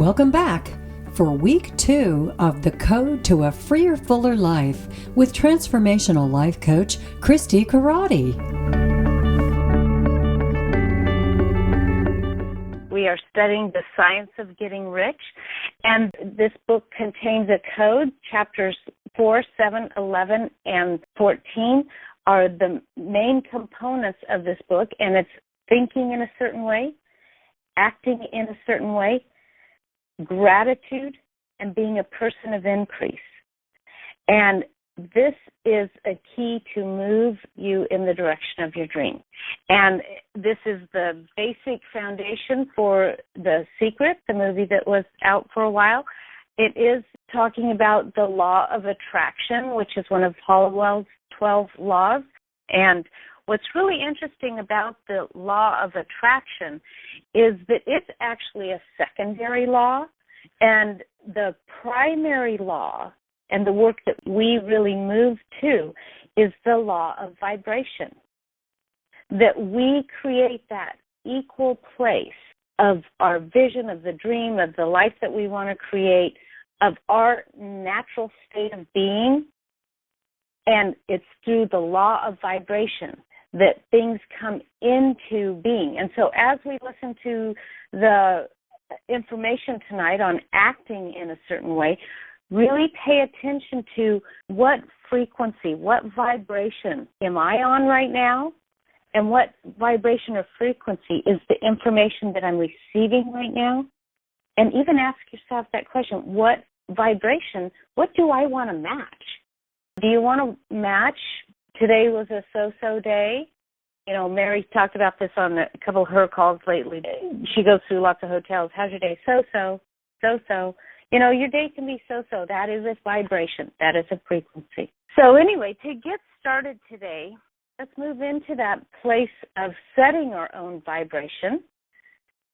Welcome back for week 2 of The Code to a Freer, Fuller Life with transformational life coach Christy Karate. We are studying the science of getting rich, and this book contains a code. Chapters 4, 7, 11, and 14 are the main components of this book, and it's thinking in a certain way, acting in a certain way, gratitude, and being a person of increase. And this is a key to move you in the direction of your dream. And this is the basic foundation for The Secret, the movie that was out for a while. It is talking about the law of attraction, which is one of Hollowell's 12 laws. And what's really interesting about the law of attraction is that it's actually a secondary law, and the primary law and the work that we really move to is the law of vibration, that we create that equal place of our vision, of the dream, of the life that we want to create, of our natural state of being, and it's through the law of vibration that things come into being. And so as we listen to the information tonight on acting in a certain way, really pay attention to what frequency, what vibration am I on right now, and what vibration or frequency is the information that I'm receiving right now. And even ask yourself that question, what vibration, what do I want to match? Do you want to match, today was a so-so day? You know, Mary talked about this on a couple of her calls lately. She goes through lots of hotels. How's your day? So-so, so-so. You know, your day can be so-so. That is a vibration. That is a frequency. So anyway, to get started today, let's move into that place of setting our own vibration,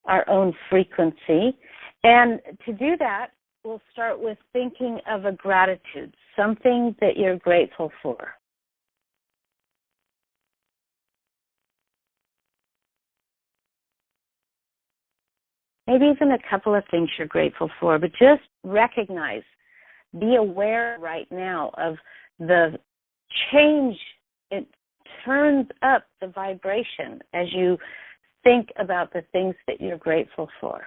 our own frequency. And to do that, we'll start with thinking of a gratitude, something that you're grateful for. Maybe even a couple of things you're grateful for, but just recognize, be aware right now of the change. It turns up the vibration as you think about the things that you're grateful for.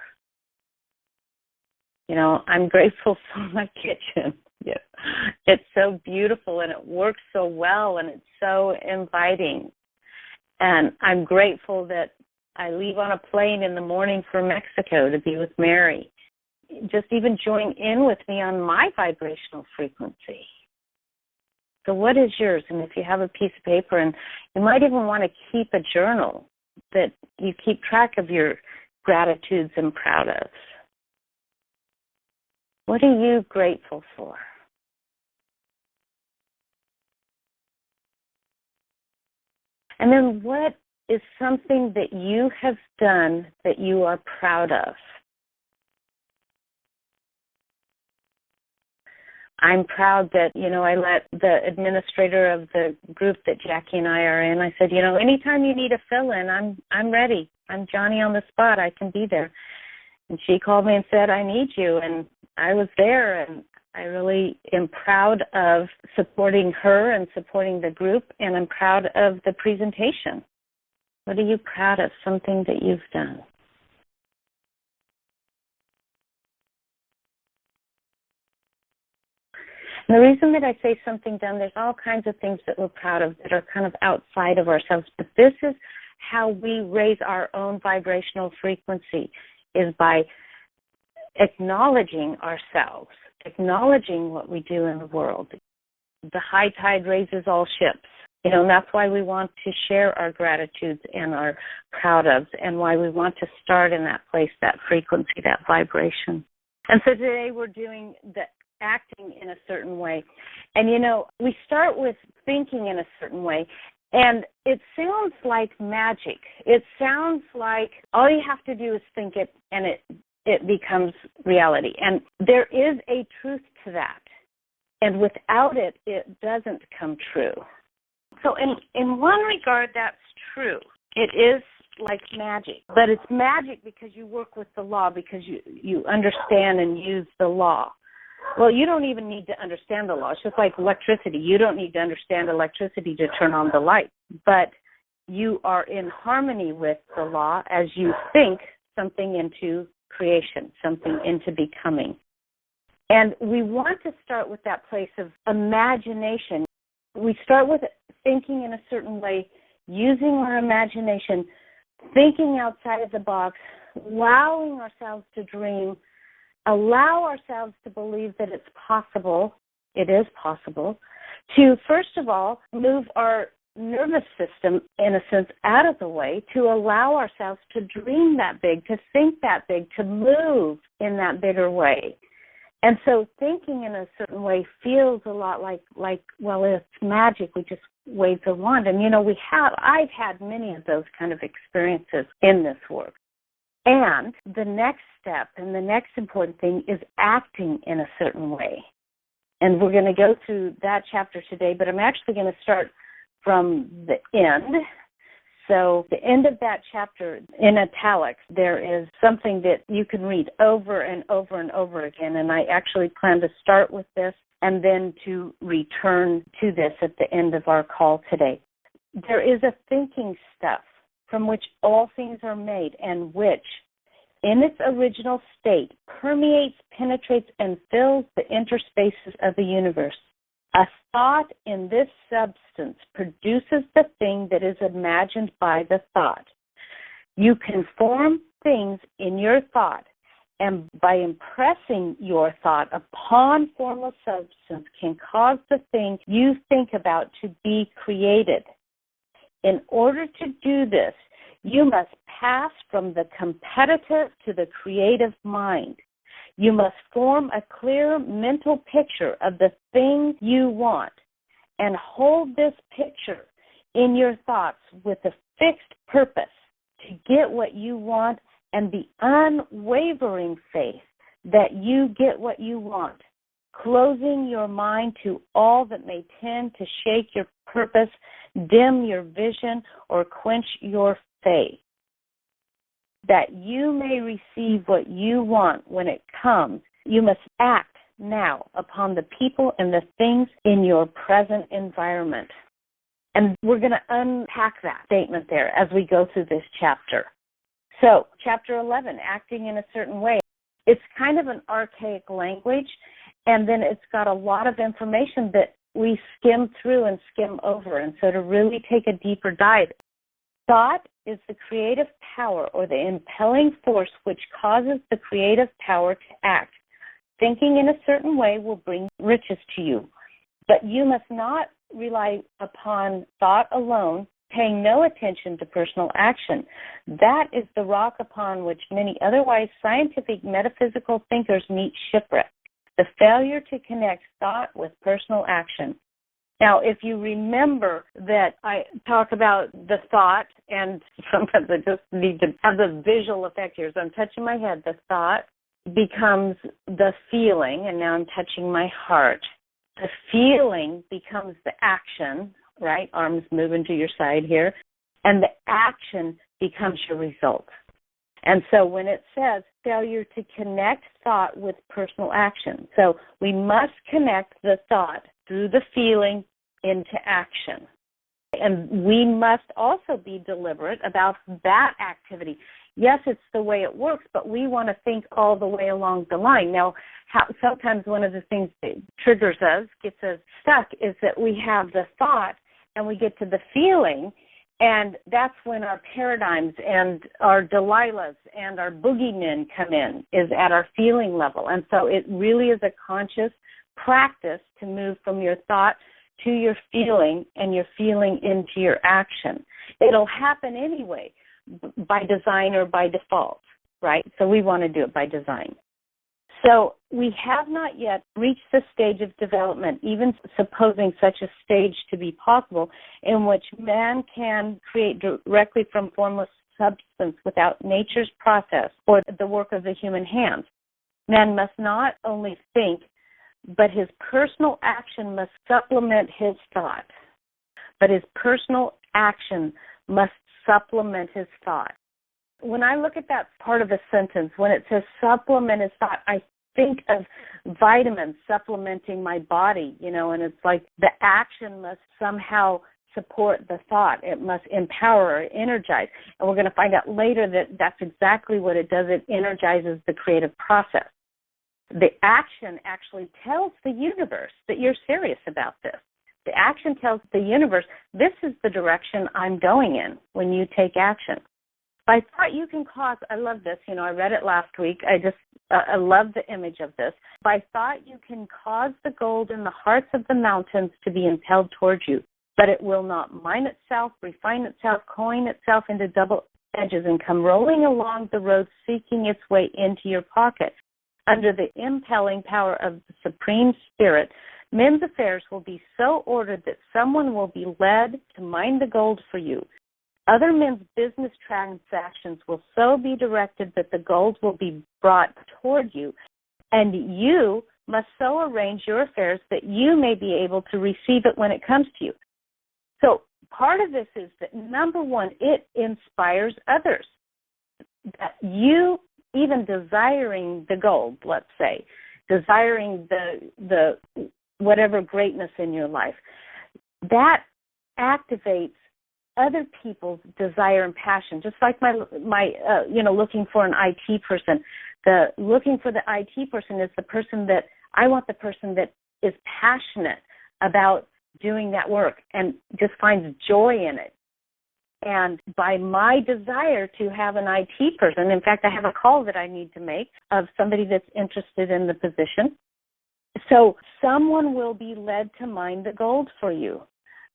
You know, I'm grateful for my kitchen. Yeah. It's so beautiful and it works so well and it's so inviting. And I'm grateful that I leave on a plane in the morning for Mexico to be with Mary. Just even join in with me on my vibrational frequency. So what is yours? And if you have a piece of paper, and you might even want to keep a journal that you keep track of your gratitudes and proud of. What are you grateful for? And then what is something that you have done that you are proud of? I'm proud that, I let the administrator of the group that Jackie and I are in, I said, anytime you need a fill-in, I'm ready. I'm Johnny on the spot. I can be there. And she called me and said, I need you. And I was there, and I really am proud of supporting her and supporting the group, and I'm proud of the presentation. What are you proud of, something that you've done? And the reason that I say something done, there's all kinds of things that we're proud of that are kind of outside of ourselves, but this is how we raise our own vibrational frequency, is by acknowledging ourselves, acknowledging what we do in the world. The high tide raises all ships. And that's why we want to share our gratitudes and our proud ofs, and why we want to start in that place, that frequency, that vibration. And so today we're doing the acting in a certain way. And, we start with thinking in a certain way, and it sounds like magic. It sounds like all you have to do is think it, and it becomes reality. And there is a truth to that. And without it, it doesn't come true. So in one regard, that's true. It is like magic, but it's magic because you work with the law, because you understand and use the law. Well, you don't even need to understand the law. It's just like electricity. You don't need to understand electricity to turn on the light, but you are in harmony with the law as you think something into creation, something into becoming. And we want to start with that place of imagination. We start with thinking in a certain way, using our imagination, thinking outside of the box, allowing ourselves to dream, allow ourselves to believe that it's possible, it is possible, to, first of all, move our nervous system, in a sense, out of the way, to allow ourselves to dream that big, to think that big, to move in that bigger way. And so thinking in a certain way feels a lot like well, it's magic. We just wave the wand. And, I've had many of those kind of experiences in this work. And the next step and the next important thing is acting in a certain way. And we're going to go through that chapter today, but I'm actually going to start from the end. So the end of that chapter, in italics, there is something that you can read over and over and over again, and I actually plan to start with this and then to return to this at the end of our call today. There is a thinking stuff from which all things are made, and which, in its original state, permeates, penetrates, and fills the interspaces of the universe. A thought in this substance produces the thing that is imagined by the thought. You can form things in your thought, and by impressing your thought upon formless substance can cause the thing you think about to be created. In order to do this, you must pass from the competitive to the creative mind. You must form a clear mental picture of the thing you want and hold this picture in your thoughts with a fixed purpose to get what you want and the unwavering faith that you get what you want, closing your mind to all that may tend to shake your purpose, dim your vision, or quench your faith. That you may receive what you want when it comes, you must act now upon the people and the things in your present environment. And we're going to unpack that statement there as we go through this chapter. So, chapter 11, acting in a certain way. It's kind of an archaic language, and then it's got a lot of information that we skim through and skim over. And so to really take a deeper dive, thought is the creative power or the impelling force which causes the creative power to act. Thinking in a certain way will bring riches to you, but you must not rely upon thought alone, paying no attention to personal action. That is the rock upon which many otherwise scientific metaphysical thinkers meet shipwreck, the failure to connect thought with personal action. Now, if you remember that I talk about the thought, and sometimes I just need to have the visual effect here. So I'm touching my head. The thought becomes the feeling, and now I'm touching my heart. The feeling becomes the action, right? Arms moving to your side here. And the action becomes your result. And so when it says failure to connect thought with personal action, so we must connect the thought through the feeling into action. And we must also be deliberate about that activity. Yes, it's the way it works, but we want to think all the way along the line. Now, sometimes one of the things that triggers us, gets us stuck, is that we have the thought and we get to the feeling, and that's when our paradigms and our Delilahs and our boogeymen come in, is at our feeling level. And so it really is a conscious practice to move from your thought to your feeling and your feeling into your action. It'll happen anyway, by design or by default, right? So we want to do it by design. So we have not yet reached the stage of development, even supposing such a stage to be possible, in which man can create directly from formless substance without nature's process or the work of the human hands. Man must not only think, but his personal action must supplement his thought. But his personal action must supplement his thought. When I look at that part of the sentence, when it says supplement his thought, I think of vitamins supplementing my body, and it's like the action must somehow support the thought. It must empower or energize. And we're going to find out later that that's exactly what it does. It energizes the creative process. The action actually tells the universe that you're serious about this. The action tells the universe, this is the direction I'm going in when you take action. By thought you can cause, I love this, I read it last week. I love the image of this. By thought you can cause the gold in the hearts of the mountains to be impelled towards you, but it will not mine itself, refine itself, coin itself into double edges and come rolling along the road seeking its way into your pocket. Under the impelling power of the Supreme Spirit, men's affairs will be so ordered that someone will be led to mine the gold for you. Other men's business transactions will so be directed that the gold will be brought toward you, and you must so arrange your affairs that you may be able to receive it when it comes to you. So part of this is that, number one, it inspires others. That you, even desiring the gold, let's say, desiring the whatever greatness in your life, that activates other people's desire and passion. Just like my looking for an IT person. The looking for the IT person is the person that I want, the person that is passionate about doing that work and just finds joy in it. And by my desire to have an IT person, in fact, I have a call that I need to make of somebody that's interested in the position. So someone will be led to mine the gold for you.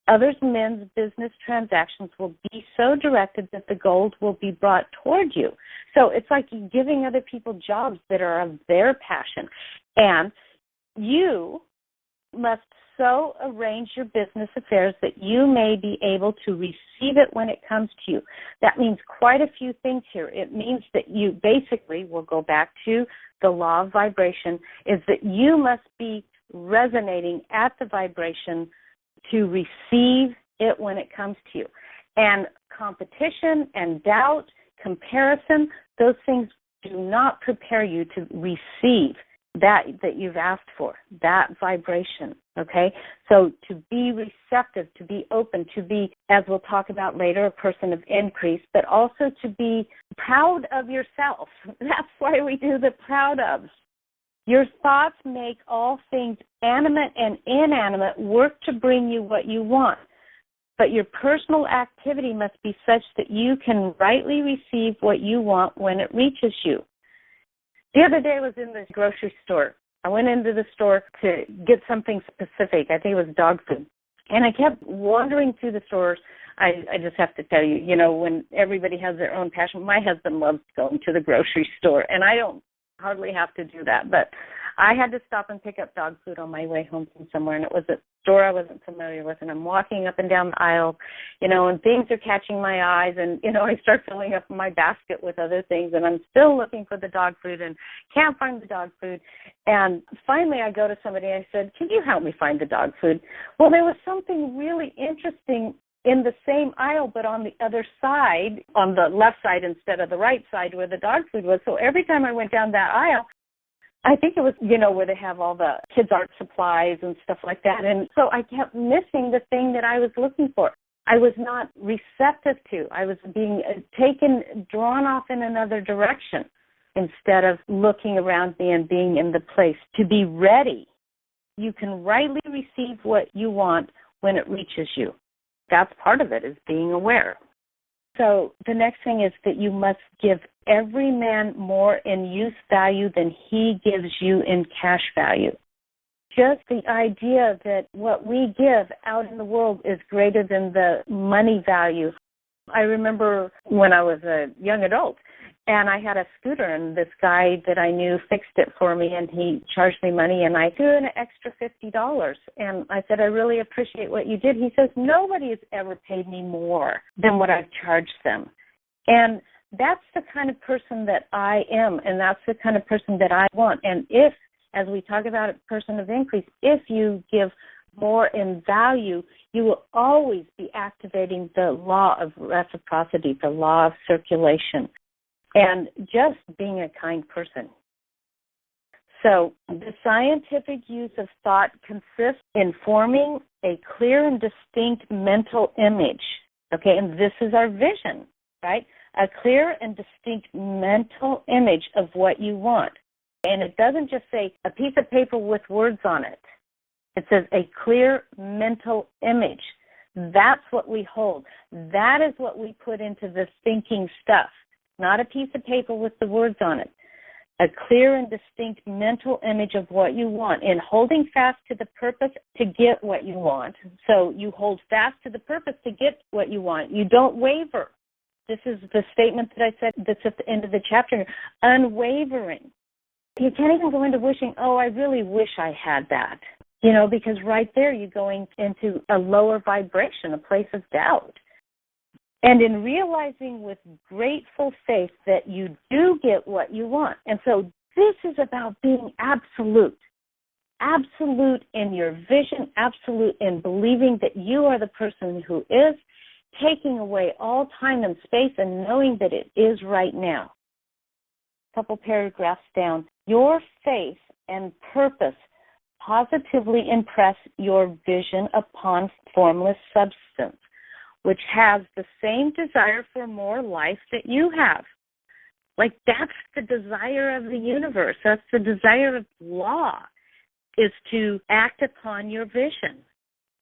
Others men's business transactions will be so directed that the gold will be brought toward you. So it's like giving other people jobs that are of their passion. And you must so arrange your business affairs that you may be able to receive it when it comes to you. That means quite a few things here. It means that you basically, we'll go back to the law of vibration, is that you must be resonating at the vibration to receive it when it comes to you. And competition and doubt, comparison, those things do not prepare you to receive that you've asked for, that vibration, okay? So to be receptive, to be open, to be, as we'll talk about later, a person of increase, but also to be proud of yourself. That's why we do the proud of. Your thoughts make all things animate and inanimate work to bring you what you want. But your personal activity must be such that you can rightly receive what you want when it reaches you. The other day I was in the grocery store. I went into the store to get something specific. I think it was dog food. And I kept wandering through the stores. I just have to tell you, when everybody has their own passion, my husband loves going to the grocery store, and I don't hardly have to do that. But I had to stop and pick up dog food on my way home from somewhere, and it was a store I wasn't familiar with, and I'm walking up and down the aisle, and things are catching my eyes, and, I start filling up my basket with other things, and I'm still looking for the dog food and can't find the dog food. And finally I go to somebody and I said, can you help me find the dog food? Well, there was something really interesting in the same aisle, but on the other side, on the left side instead of the right side where the dog food was. So every time I went down that aisle, I think it was, where they have all the kids' art supplies and stuff like that. And so I kept missing the thing that I was looking for. I was not receptive to. I was being drawn off in another direction instead of looking around me and being in the place to be ready. You can rightly receive what you want when it reaches you. That's part of it, is being aware. So the next thing is that you must give every man more in use value than he gives you in cash value. Just the idea that what we give out in the world is greater than the money value. I remember when I was a young adult, and I had a scooter, and this guy that I knew fixed it for me, and he charged me money, and I threw in an extra $50. And I said, I really appreciate what you did. He says, nobody has ever paid me more than what I've charged them. And that's the kind of person that I am, and that's the kind of person that I want. And if, as we talk about a person of increase, if you give more in value, you will always be activating the law of reciprocity, the law of circulation, and just being a kind person. So the scientific use of thought consists in forming a clear and distinct mental image, okay, and this is our vision, right? A clear and distinct mental image of what you want. And it doesn't just say a piece of paper with words on it. It says a clear mental image. That's what we hold. That is what we put into the thinking stuff, not a piece of paper with the words on it. A clear and distinct mental image of what you want, and holding fast to the purpose to get what you want. So you hold fast to the purpose to get what you want. You don't waver. This is the statement that I said that's at the end of the chapter, unwavering. You can't even go into wishing, oh, I really wish I had that, because right there you're going into a lower vibration, a place of doubt. And in realizing with grateful faith that you do get what you want. And so this is about being absolute. Absolute in your vision, absolute in believing that you are the person who is, taking away all time and space and knowing that it is right now. A couple paragraphs down. Your faith and purpose positively impress your vision upon formless substance, which has the same desire for more life that you have. Like, that's the desire of the universe. That's the desire of law, is to act upon your vision,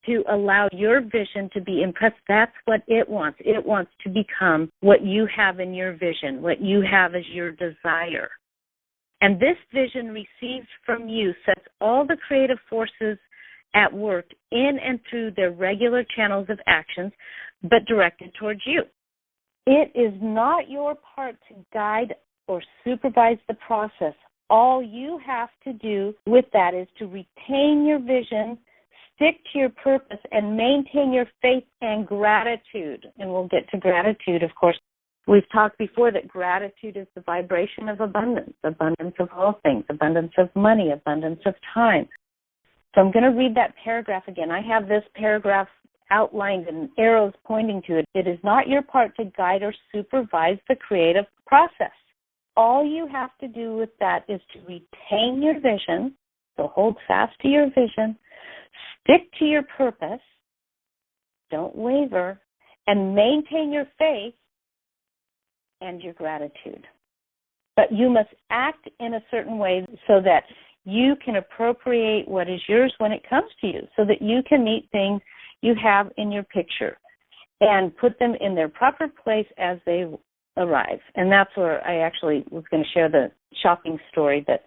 to allow your vision to be impressed. That's what it wants. It wants to become what you have in your vision, what you have as your desire. And this vision received from you sets all the creative forces at work in and through their regular channels of actions, but directed towards you. It is not your part to guide or supervise the process. All you have to do with that is to retain your vision, stick to your purpose, and maintain your faith and gratitude. And we'll get to gratitude, of course. We've talked before that gratitude is the vibration of abundance, abundance of all things, abundance of money, abundance of time. So I'm going to read that paragraph again. I have this paragraph outlined and arrows pointing to it. It is not your part to guide or supervise the creative process. All you have to do with that is to retain your vision, so hold fast to your vision, stick to your purpose, don't waver, and maintain your faith and your gratitude. But you must act in a certain way so that you can appropriate what is yours when it comes to you, so that you can meet things you have in your picture and put them in their proper place as they arrive. And that's where I actually was going to share the shopping story that,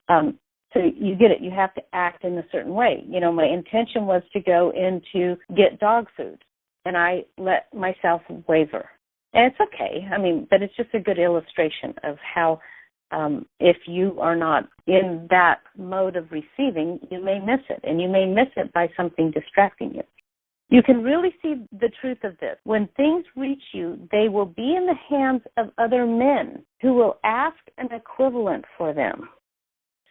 so you get it, you have to act in a certain way. My intention was to go in to get dog food, and I let myself waver. And it's okay, but it's just a good illustration of how if you are not in that mode of receiving, you may miss it, and you may miss it by something distracting you. You can really see the truth of this. When things reach you, they will be in the hands of other men who will ask an equivalent for them.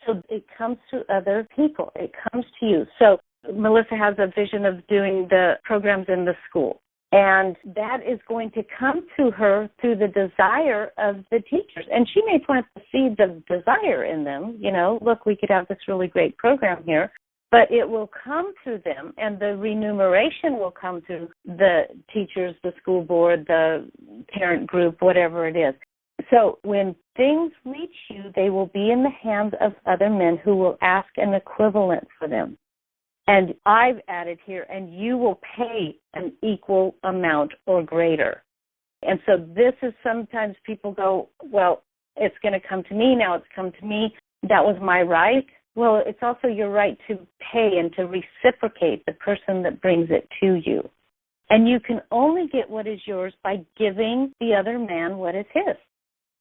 So it comes to other people. It comes to you. So Melissa has a vision of doing the programs in the school. And that is going to come to her through the desire of the teachers. And she may plant the seeds of desire in them. Look, we could have this really great program here. But it will come to them, and the remuneration will come to the teachers, the school board, the parent group, whatever it is. So when things reach you, they will be in the hands of other men who will ask an equivalent for them. And I've added here, and you will pay an equal amount or greater. And so this is sometimes people go, well, it's going to come to me now. It's come to me. That was my right. Well, it's also your right to pay and to reciprocate the person that brings it to you. And you can only get what is yours by giving the other man what is his.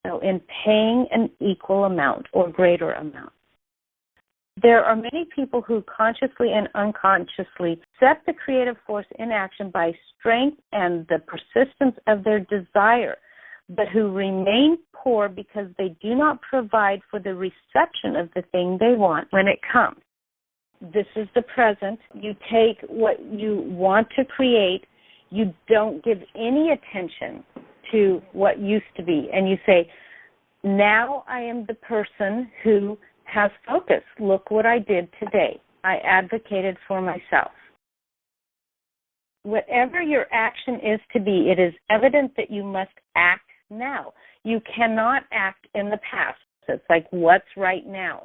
So in paying an equal amount or greater amount. There are many people who consciously and unconsciously set the creative force in action by strength and the persistence of their desire, but who remain poor because they do not provide for the reception of the thing they want when it comes. This is the present. You take what you want to create. You don't give any attention to what used to be. And you say, now I am the person who has focus. Look what I did today. I advocated for myself. Whatever your action is to be, it is evident that you must act now. You cannot act in the past. It's like, what's right now?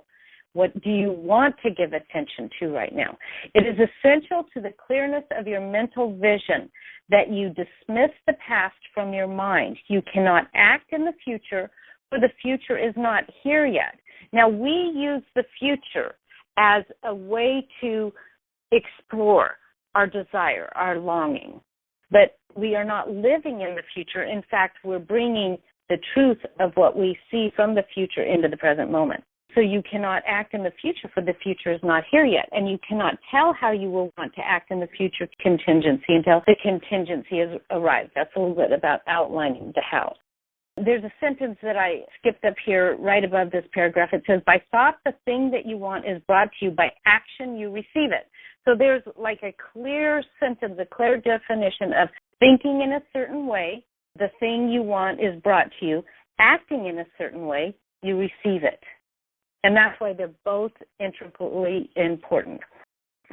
What do you want to give attention to right now? It is essential to the clearness of your mental vision that you dismiss the past from your mind. You cannot act in the future, for the future is not here yet. Now, we use the future as a way to explore our desire, our longing. But we are not living in the future. In fact, we're bringing the truth of what we see from the future into the present moment. So you cannot act in the future, for the future is not here yet. And you cannot tell how you will want to act in the future contingency until the contingency has arrived. That's a little bit about outlining the how. There's a sentence that I skipped up here right above this paragraph. It says, by thought, the thing that you want is brought to you. By action, you receive it. So there's like a clear sentence, a clear definition of thinking in a certain way, the thing you want is brought to you. Acting in a certain way, you receive it. And that's why they're both integrally important.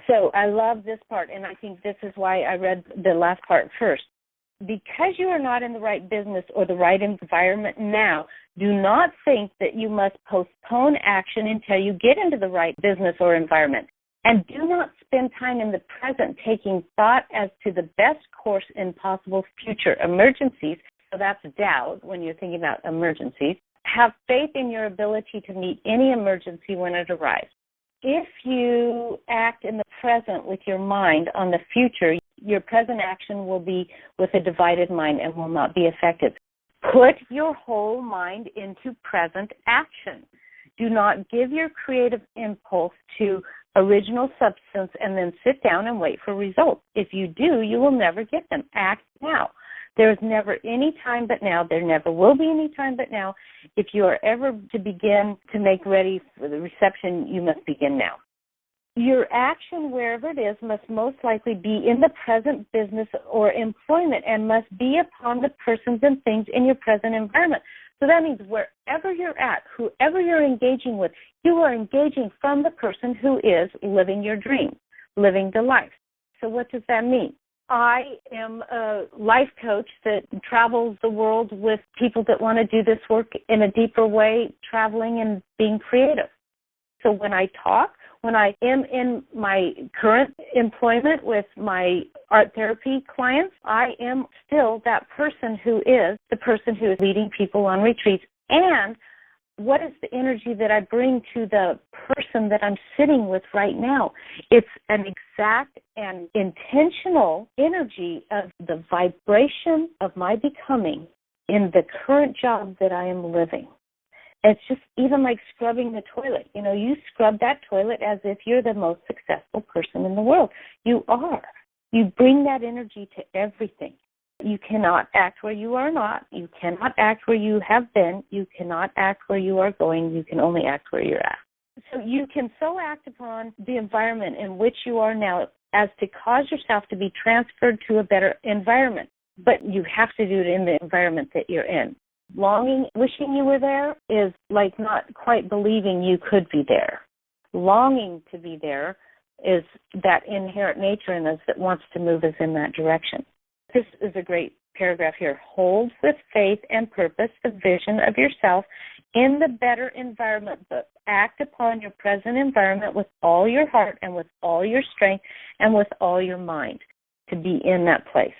So I love this part, and I think this is why I read the last part first. Because you are not in the right business or the right environment now, do not think that you must postpone action until you get into the right business or environment. And do not spend time in the present taking thought as to the best course in possible future emergencies. So that's doubt when you're thinking about emergencies. Have faith in your ability to meet any emergency when it arrives. If you act in the present with your mind on the future, your present action will be with a divided mind and will not be effective. Put your whole mind into present action. Do not give your creative impulse to original substance and then sit down and wait for results. If you do, you will never get them. Act now. There is never any time but now. There never will be any time but now. If you are ever to begin to make ready for the reception, you must begin now. Your action, wherever it is, must most likely be in the present business or employment and must be upon the persons and things in your present environment. So that means wherever you're at, whoever you're engaging with, you are engaging from the person who is living your dream, living the life. So what does that mean? I am a life coach that travels the world with people that want to do this work in a deeper way, traveling and being creative. So when I talk, when I am in my current employment with my art therapy clients, I am still that person who is the person who is leading people on retreats. And what is the energy that I bring to the person that I'm sitting with right now? It's an exact and intentional energy of the vibration of my becoming in the current job that I am living. It's just even like scrubbing the toilet. You know, you scrub that toilet as if you're the most successful person in the world. You are. You bring that energy to everything. You cannot act where you are not. You cannot act where you have been. You cannot act where you are going. You can only act where you're at. So you can so act upon the environment in which you are now as to cause yourself to be transferred to a better environment. But you have to do it in the environment that you're in. Longing, wishing you were there is like not quite believing you could be there. Longing to be there is that inherent nature in us that wants to move us in that direction. This is a great paragraph here. Hold with faith and purpose the vision of yourself in the better environment, but act upon your present environment with all your heart and with all your strength and with all your mind to be in that place.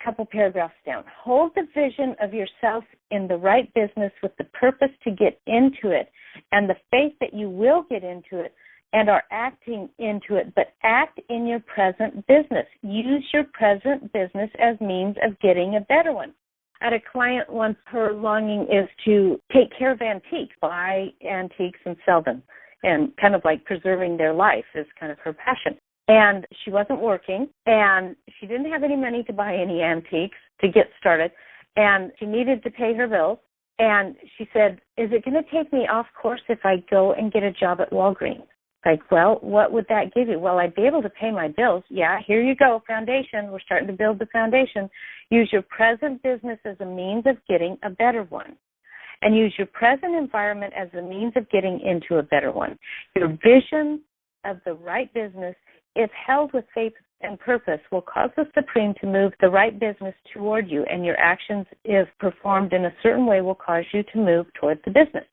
A couple paragraphs down. Hold the vision of yourself in the right business with the purpose to get into it and the faith that you will get into it and are acting into it, but act in your present business. Use your present business as means of getting a better one. I had a client once, her longing is to take care of antiques, buy antiques and sell them, and kind of like preserving their life is kind of her passion. And she wasn't working, and she didn't have any money to buy any antiques to get started, and she needed to pay her bills. And she said, is it going to take me off course if I go and get a job at Walgreens? Like, well, what would that give you? Well, I'd be able to pay my bills. Yeah, here you go, foundation. We're starting to build the foundation. Use your present business as a means of getting a better one. And use your present environment as a means of getting into a better one. Your vision of the right business, if held with faith and purpose, will cause the Supreme to move the right business toward you, and your actions, if performed in a certain way, will cause you to move toward the business.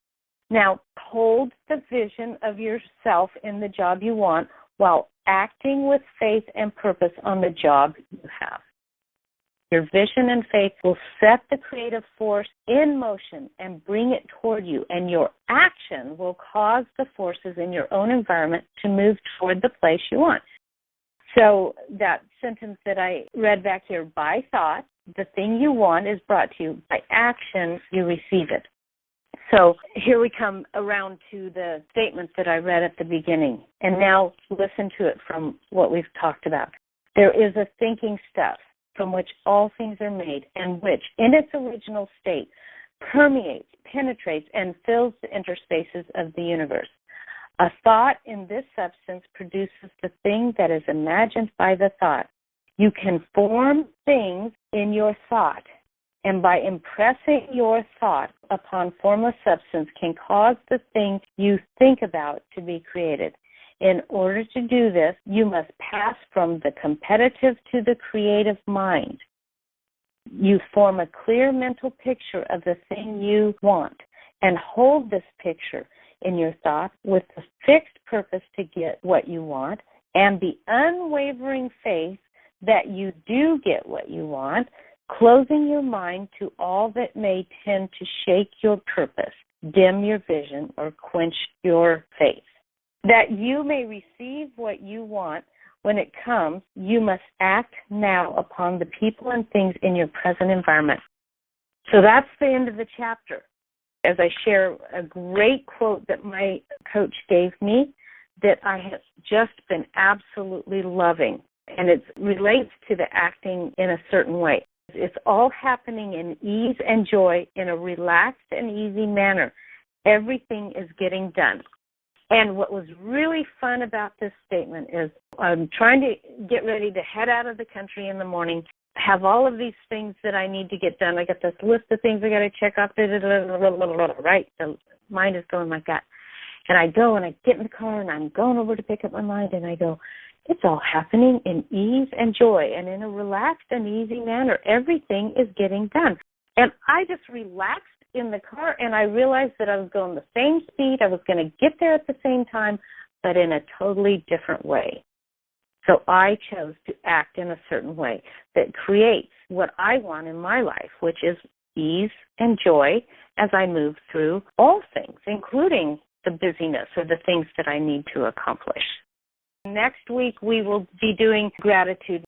Now, hold the vision of yourself in the job you want while acting with faith and purpose on the job you have. Your vision and faith will set the creative force in motion and bring it toward you, and your action will cause the forces in your own environment to move toward the place you want. So that sentence that I read back here, by thought, the thing you want is brought to you. By action, you receive it. So here we come around to the statement that I read at the beginning. And now listen to it from what we've talked about. There is a thinking stuff from which all things are made, and which, in its original state, permeates, penetrates, and fills the interspaces of the universe. A thought in this substance produces the thing that is imagined by the thought. You can form things in your thought, and by impressing your thought upon formless substance can cause the thing you think about to be created. In order to do this, you must pass from the competitive to the creative mind. You form a clear mental picture of the thing you want and hold this picture in your thought with the fixed purpose to get what you want and the unwavering faith that you do get what you want, closing your mind to all that may tend to shake your purpose, dim your vision, or quench your faith. That you may receive what you want when it comes, you must act now upon the people and things in your present environment. So that's the end of the chapter. As I share a great quote that my coach gave me that I have just been absolutely loving, and it relates to the acting in a certain way. It's all happening in ease and joy in a relaxed and easy manner. Everything is getting done. And what was really fun about this statement is I'm trying to get ready to head out of the country in the morning, have all of these things that I need to get done. I got this list of things I got to check off, right? The mind is going like that. And I go and I get in the car and I'm going over to pick up my mind and I go, it's all happening in ease and joy and in a relaxed and easy manner. Everything is getting done. And I just relaxed in the car, and I realized that I was going the same speed. I was going to get there at the same time, but in a totally different way. So I chose to act in a certain way that creates what I want in my life, which is ease and joy as I move through all things, including the busyness or the things that I need to accomplish. Next week, we will be doing gratitude.